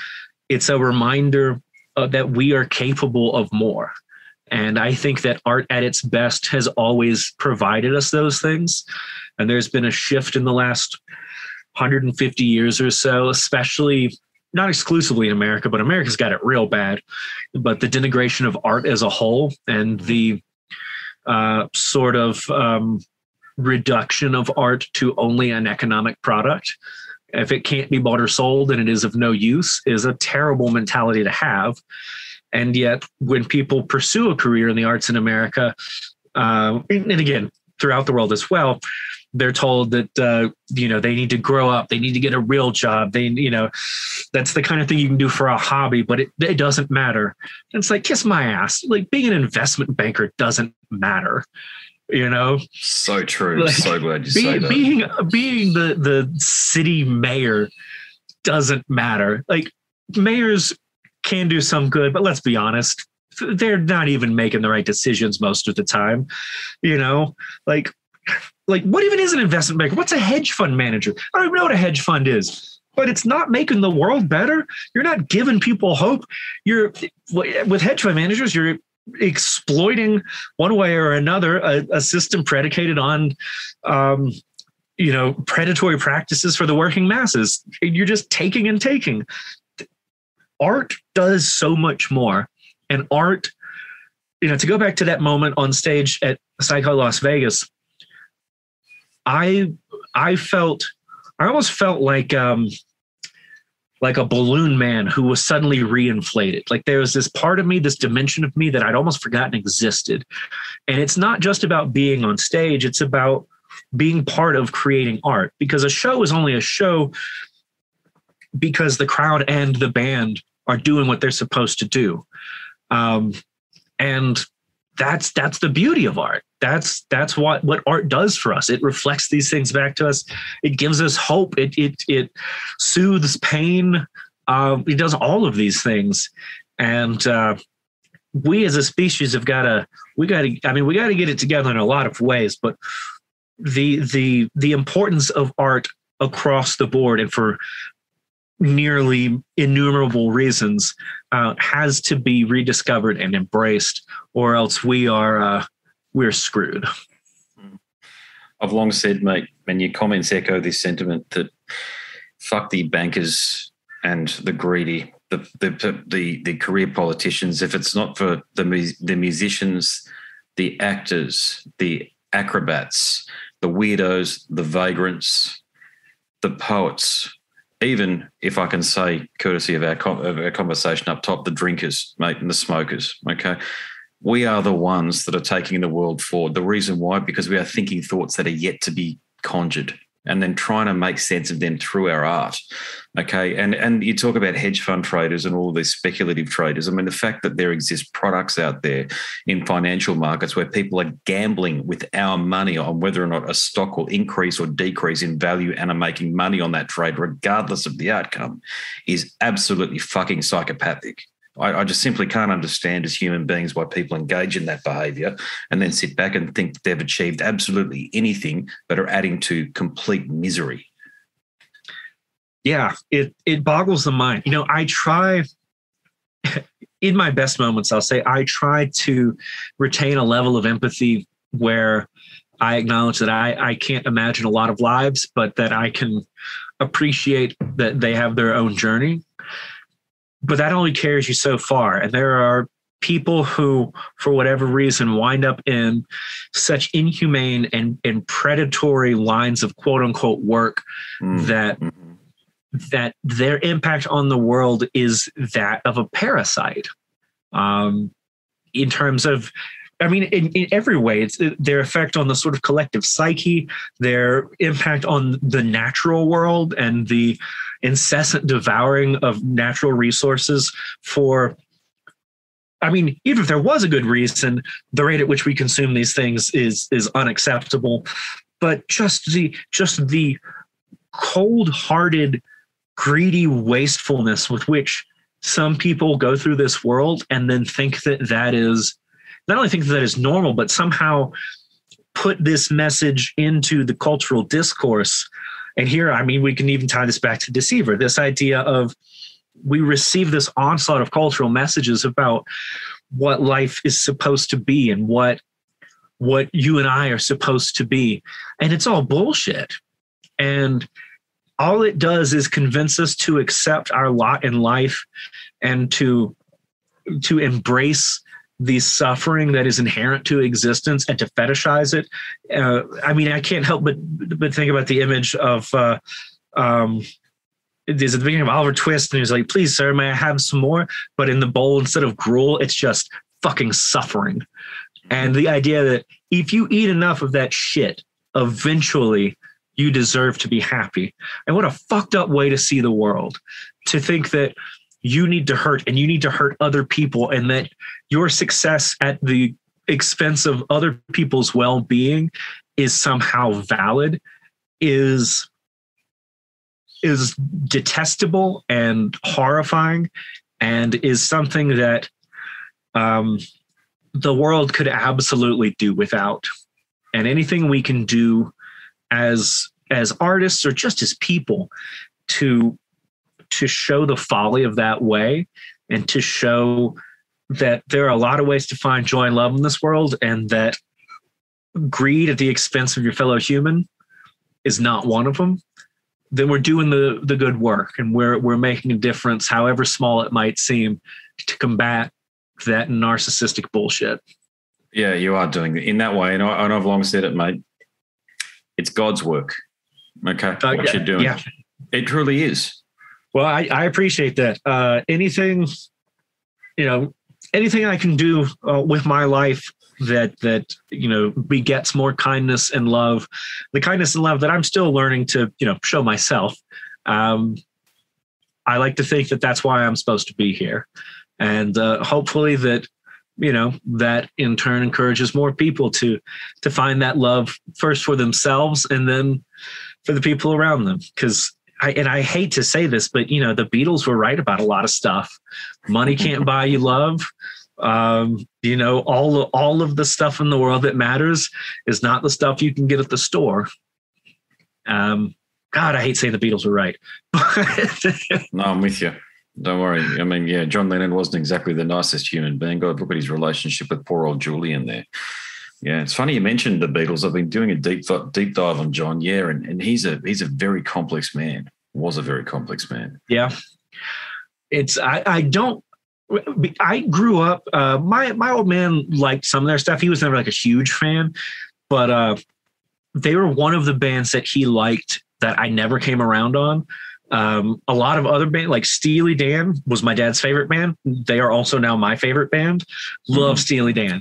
it's a reminder that we are capable of more. And I think that art at its best has always provided us those things. And there's been a shift in the last 150 years or so, especially not exclusively in America, but America's got it real bad. But the denigration of art as a whole, and the sort of reduction of art to only an economic product, if it can't be bought or sold, then it is of no use, is a terrible mentality to have. And yet when people pursue a career in the arts in America, and again, throughout the world as well, they're told that, they need to grow up. They need to get a real job. That's the kind of thing you can do for a hobby, but it doesn't matter. And it's like, kiss my ass. Like, being an investment banker doesn't matter. So true. So glad you say that. Being the city mayor doesn't matter. Like, mayors can do some good, but let's be honest, they're not even making the right decisions most of the time. Like what even is an investment banker? What's a hedge fund manager? I don't even know what a hedge fund is, but it's not making the world better. You're not giving people hope. With hedge fund managers, you're exploiting one way or another a system predicated on predatory practices for the working masses. You're just taking and taking. Art does so much more. And art, to go back to that moment on stage at Saga Las Vegas, I almost felt like a balloon man who was suddenly reinflated. Like, there was this part of me, this dimension of me that I'd almost forgotten existed. And it's not just about being on stage. It's about being part of creating art, because a show is only a show because the crowd and the band are doing what they're supposed to do. And that's the beauty of art. That's what art does for us. It reflects these things back to us. It gives us hope. It soothes pain. It does all of these things. And we as a species have we got to get it together in a lot of ways, but the importance of art across the board and for nearly innumerable reasons has to be rediscovered and embraced, or else we're screwed. I've long said, mate, and your comments echo this sentiment, that fuck the bankers and the greedy, the career politicians. If it's not for the musicians, the actors, the acrobats, the weirdos, the vagrants, the poets, even if I can say, courtesy of our conversation up top, the drinkers, mate, and the smokers, okay? We are the ones that are taking the world forward. The reason why, because we are thinking thoughts that are yet to be conjured and then trying to make sense of them through our art, okay? And you talk about hedge fund traders and all these speculative traders. I mean, the fact that there exist products out there in financial markets where people are gambling with our money on whether or not a stock will increase or decrease in value and are making money on that trade regardless of the outcome is absolutely fucking psychopathic. I just simply can't understand as human beings why people engage in that behaviour and then sit back and think they've achieved absolutely anything but are adding to complete misery. Yeah, it boggles the mind. You know, I try, in my best moments, I'll say, I try to retain a level of empathy where I acknowledge that I can't imagine a lot of lives, but that I can appreciate that they have their own journey. But that only carries you so far. And there are people who, for whatever reason, wind up in such inhumane and predatory lines of quote unquote work that their impact on the world is that of a parasite. In terms of, I mean, in every way, it's their effect on the sort of collective psyche, their impact on the natural world and the incessant devouring of natural resources for, I mean, even if there was a good reason, the rate at which we consume these things is unacceptable. But just the cold-hearted, greedy wastefulness with which some people go through this world and then think that is, not only think that is normal, but somehow put this message into the cultural discourse. And here, I mean, we can even tie this back to Deceiver, this idea of we receive this onslaught of cultural messages about what life is supposed to be and what you and I are supposed to be. And it's all bullshit. And all it does is convince us to accept our lot in life and to embrace the suffering that is inherent to existence and to fetishize it. I mean, I can't help but think about the image of there's at the beginning of Oliver Twist, and he's like, "Please, sir, may I have some more?" But in the bowl, instead of gruel, it's just fucking suffering. And the idea that if you eat enough of that shit, eventually you deserve to be happy. And what a fucked up way to see the world, to think that you need to hurt and you need to hurt other people, and that your success at the expense of other people's well-being is somehow valid, is detestable and horrifying, and is something that the world could absolutely do without. And anything we can do as artists or just as people to show the folly of that way, and to show that there are a lot of ways to find joy and love in this world, and that greed at the expense of your fellow human is not one of them, then we're doing the good work, and we're making a difference, however small it might seem, to combat that narcissistic bullshit. Yeah, you are doing it in that way. And I've long said it, mate. It's God's work. Okay. What you're doing. Yeah. It truly is. Well, I appreciate that. Anything I can do with my life that begets more kindness and love, the kindness and love that I'm still learning to show myself. I like to think that that's why I'm supposed to be here, and hopefully that that in turn encourages more people to find that love first for themselves and then for the people around them. Because I hate to say this, but the Beatles were right about a lot of stuff. Money can't buy you love. All of the stuff in the world that matters is not the stuff you can get at the store. God, I hate saying the Beatles were right. No, I'm with you. Don't worry. I mean, yeah, John Lennon wasn't exactly the nicest human being. God, look at his relationship with poor old Julian there. Yeah, it's funny you mentioned the Beatles. I've been doing a deep dive on John. Yeah, and he's a very complex man. Was a very complex man. Yeah, I grew up. My old man liked some of their stuff. He was never like a huge fan, but they were one of the bands that he liked that I never came around on. A lot of other bands, like Steely Dan was my dad's favorite band. They are also now my favorite band. Love Steely Dan.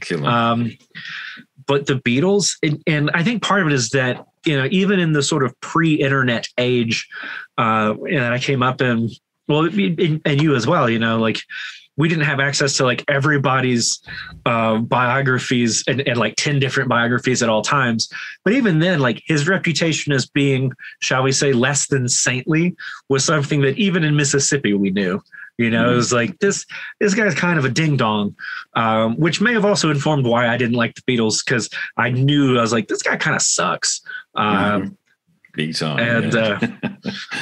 But the Beatles, and I think part of it is that, even in the sort of pre-internet age, and I came up in, well, and you as well, like we didn't have access to like everybody's biographies and like 10 different biographies at all times. But even then, like his reputation as being, shall we say, less than saintly was something that even in Mississippi we knew. It was like this guy's kind of a ding dong, which may have also informed why I didn't like the Beatles, because I was like, this guy kind of sucks. Big time. And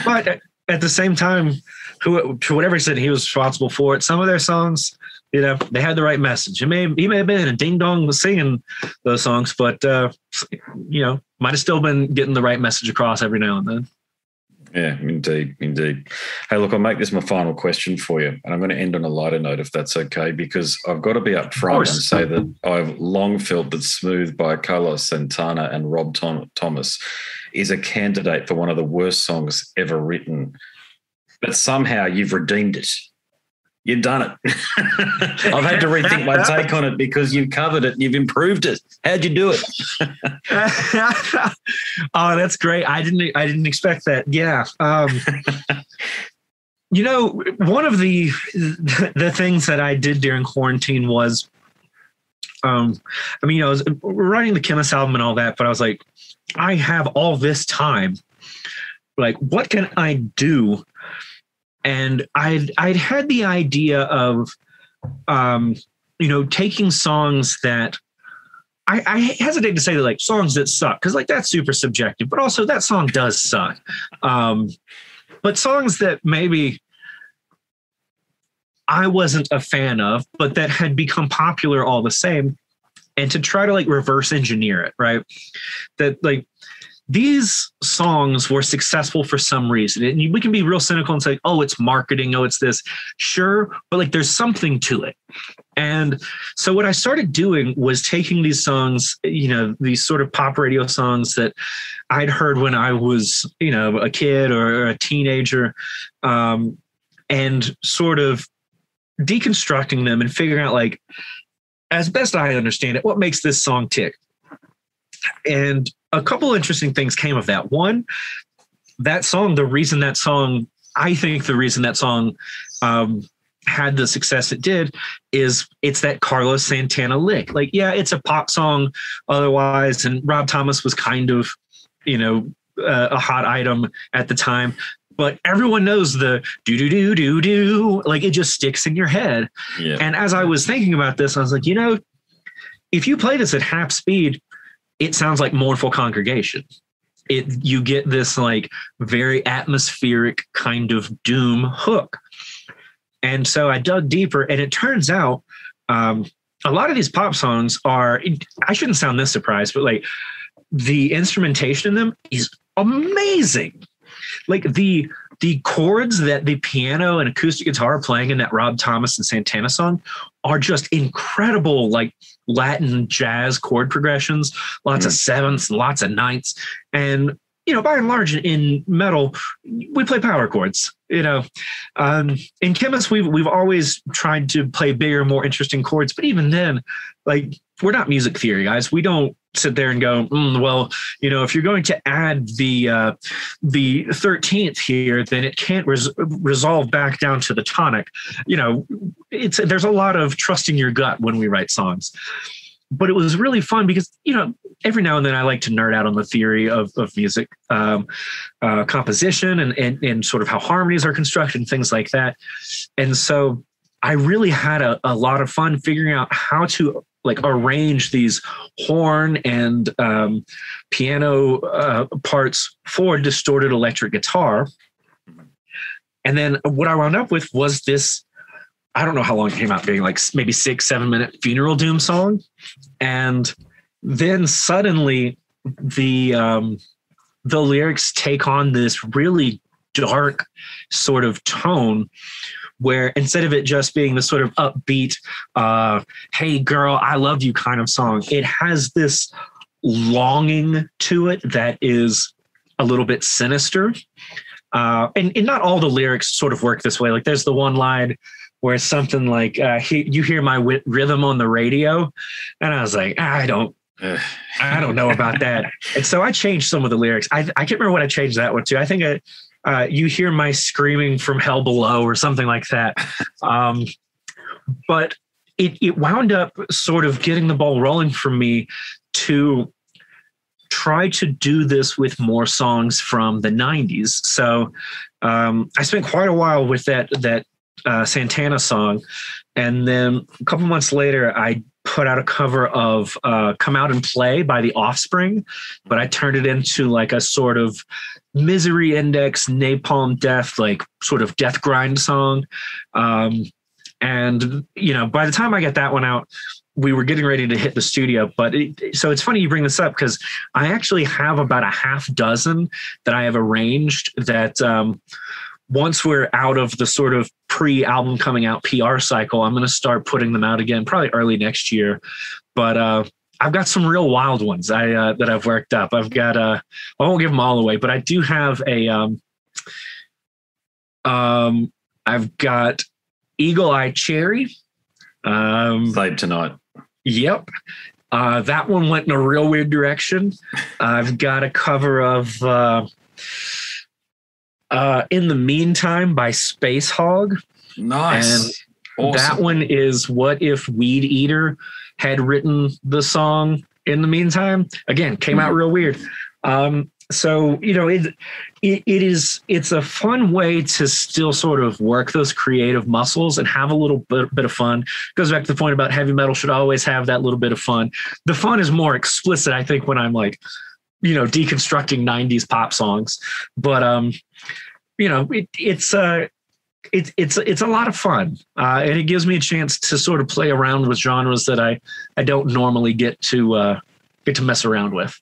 but at the same time, to whatever extent he was responsible for it, some of their songs, they had the right message. He may have been a ding dong singing those songs, but might have still been getting the right message across every now and then. Yeah, indeed. Hey, look, I'll make this my final question for you, and I'm going to end on a lighter note if that's okay, because I've got to be upfront and say that I've long felt that Smooth by Carlos Santana and Rob Thomas is a candidate for one of the worst songs ever written. But somehow you've redeemed it. You've done it. I've had to rethink my take on it because you've covered it and you've improved it. How'd you do it? Oh, that's great. I didn't expect that. Yeah. One of the things that I did during quarantine was, I was writing the Khemmis album and all that, but I was like, I have all this time. Like, what can I do? And I'd had the idea of, taking songs that I hesitate to say that like songs that suck, because like that's super subjective, but also that song does suck. But songs that maybe I wasn't a fan of, but that had become popular all the same, and to try to like reverse engineer it, right? That like these songs were successful for some reason. And we can be real cynical and say, oh, it's marketing. Oh, it's this. Sure. But like there's something to it. And so what I started doing was taking these songs, these sort of pop radio songs that I'd heard when I was, a kid or a teenager, and sort of deconstructing them and figuring out, like, as best I understand it, what makes this song tick. And a couple interesting things came of that. One, that song, I think the reason that song had the success it did is it's that Carlos Santana lick. Like, yeah, it's a pop song otherwise, and Rob Thomas was kind of, a hot item at the time, but everyone knows the do, like it just sticks in your head. Yeah. And as I was thinking about this, I was like, if you play this at half speed, it sounds like Mournful Congregation. You get this like very atmospheric kind of doom hook. And so I dug deeper, and it turns out a lot of these pop songs I shouldn't sound this surprised, but like the instrumentation in them is amazing. Like the chords that the piano and acoustic guitar are playing in that Rob Thomas and Santana song are just incredible, like Latin jazz chord progressions, lots of sevenths, lots of ninths. And by and large in metal, we play power chords. In Khemmis, we've always tried to play bigger, more interesting chords. But even then, like, we're not music theory guys. We don't sit there and go, if you're going to add the 13th here, then it can't resolve back down to the tonic. There's a lot of trusting your gut when we write songs. But it was really fun because, every now and then I like to nerd out on the theory of music composition and sort of how harmonies are constructed and things like that. And so I really had a lot of fun figuring out how to arrange these horn and piano parts for distorted electric guitar. And then what I wound up with was this, I don't know how long it came out being, like maybe 6-7 minute funeral doom song. And then suddenly the lyrics take on this really dark sort of tone where instead of it just being the sort of upbeat, hey girl, I love you kind of song, it has this longing to it that is a little bit sinister. And not all the lyrics sort of work this way. Like there's the one line where it's something like, you hear my rhythm on the radio. And I was like, I don't know about that. And so I changed some of the lyrics. I can't remember what I changed that one to. I think you hear my screaming from hell below or something like that. But it wound up sort of getting the ball rolling for me to try to do this with more songs from the 90s. So I spent quite a while with that Santana song. And then a couple months later, I put out a cover of Come Out and Play by The Offspring, but I turned it into like a sort of Misery Index, Napalm Death, like sort of death grind song. And, by the time I got that one out, we were getting ready to hit the studio. But so it's funny you bring this up because I actually have about a half dozen that I have arranged that once we're out of the sort of pre-album coming out PR cycle, I'm going to start putting them out again, probably early next year. But I've got some real wild ones that I've worked up. I've got, I won't give them all away, but I do have I've got Eagle Eye Cherry. Played tonight. Yep. That one went in a real weird direction. I've got a cover of In the Meantime by Space Hog. Nice. And awesome. That one is What If Weed Eater had written the song In the Meantime. Again, came out real weird. So, it's a fun way to still sort of work those creative muscles and have a little bit of fun. Goes back to the point about heavy metal should always have that little bit of fun. The fun is more explicit, I think, when I'm like, deconstructing 90s pop songs. But, it's a lot of fun. And it gives me a chance to sort of play around with genres that I don't normally get to mess around with.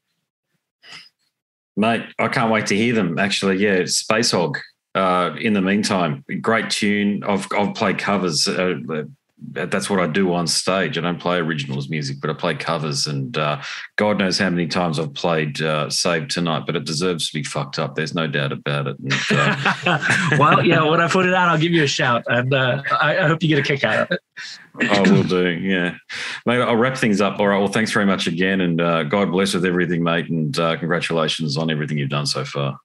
Mate, I can't wait to hear them. Actually, yeah, Space Hog. In the Meantime, great tune. I've played covers. That's what I do on stage. I don't play originals music, but I play covers. And God knows how many times I've played Save Tonight, but it deserves to be fucked up. There's no doubt about it. And, well, yeah, when I put it out, I'll give you a shout. And I hope you get a kick out of it. I will do, yeah. Mate, I'll wrap things up. All right, well, thanks very much again. And God bless with everything, mate. And congratulations on everything you've done so far.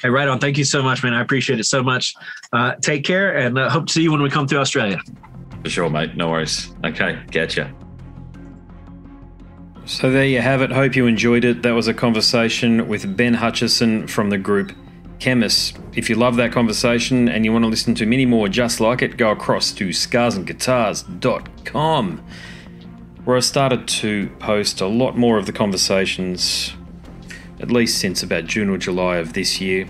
Hey, right on. Thank you so much, man. I appreciate it so much. Take care and hope to see you when we come to Australia. For sure, mate. No worries. Okay, catcha. So there you have it. Hope you enjoyed it. That was a conversation with Ben Hutcherson from the group Khemmis. If you love that conversation and you want to listen to many more just like it, go across to scarsandguitars.com, where I started to post a lot more of the conversations, at least since about June or July of this year.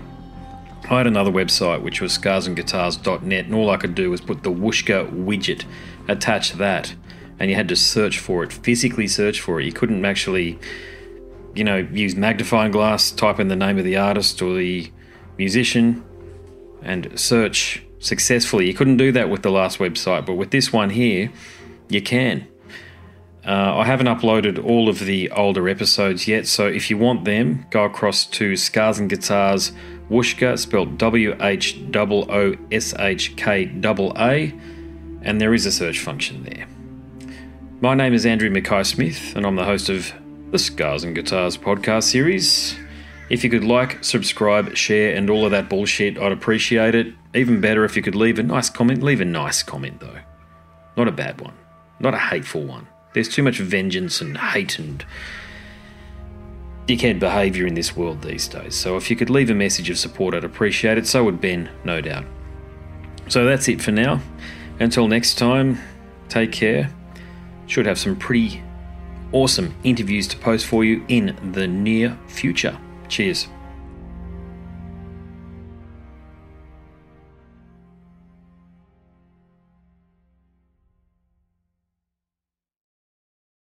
I had another website which was scarsandguitars.net, and all I could do was put the Whooshka widget, attach that, and you had to search for it, physically search for it. You couldn't actually, use magnifying glass, type in the name of the artist or the musician and search successfully. You couldn't do that with the last website, but with this one here, you can. I haven't uploaded all of the older episodes yet, so if you want them, go across to Scars and Guitars Whooshka, spelled WHOOSHKAA, and there is a search function there. My name is Andrew Mackay-Smith, and I'm the host of the Scars and Guitars podcast series. If you could like, subscribe, share, and all of that bullshit, I'd appreciate it. Even better if you could leave a nice comment. Leave a nice comment, though. Not a bad one. Not a hateful one. There's too much vengeance and hate and dickhead behaviour in this world these days. So if you could leave a message of support, I'd appreciate it. So would Ben, no doubt. So that's it for now. Until next time, take care. Should have some pretty awesome interviews to post for you in the near future. Cheers.